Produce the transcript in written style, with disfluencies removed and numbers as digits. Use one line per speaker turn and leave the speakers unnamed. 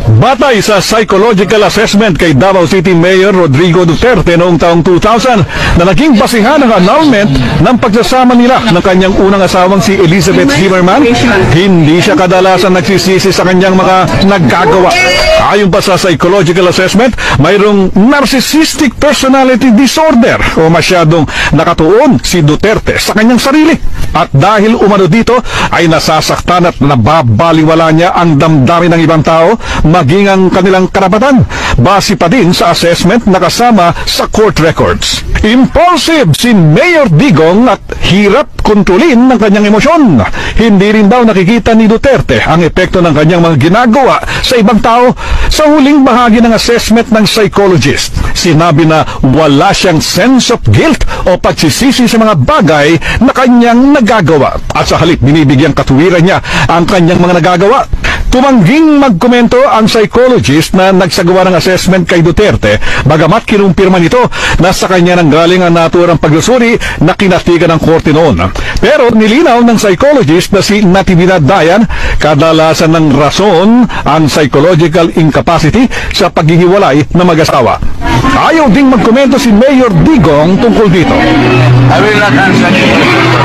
Batay sa psychological assessment kay Davao City Mayor Rodrigo Duterte noong taong 2000 na naging basihan ng annulment ng pagsasama nila ng kanyang unang asawang si Elizabeth Zimmerman, hindi siya kadalasan nagsisisi sa kanyang mga naggagawa. Ayon pa sa psychological assessment, mayroong narcissistic personality disorder o masyadong nakatuon si Duterte sa kanyang sarili. At dahil umano dito ay nasasaktan at nababaliwala niya ang damdamin ng ibang tao, maging ang kanilang karapatan, base pa din sa assessment na kasama sa court records. Impulsive si Mayor Digong at hirap kontrolin ng kanyang emosyon. Hindi rin daw nakikita ni Duterte ang epekto ng kanyang mga ginagawa sa ibang tao. Sa huling bahagi ng assessment ng psychologist, sinabi na wala siyang sense of guilt o pagsisisi sa mga bagay na kanyang nagagawa. At sa halip, binibigyang katuwiran niya ang kanyang mga nagagawa. Tumangging magkomento ang psychologist na nagsagawa ng assessment kay Duterte, bagamat kinumpirma nito na sa kanya nang galing ang naturang pagsusuri na kinatigan ng korte noon. Pero nilinaw ng psychologist na si Natividad Dayan, kadalasan ng rason ang psychological incapacity sa paghihiwalay ng mag-asawa. Ayaw ding magkomento si Mayor Digong tungkol dito.
I will not answer.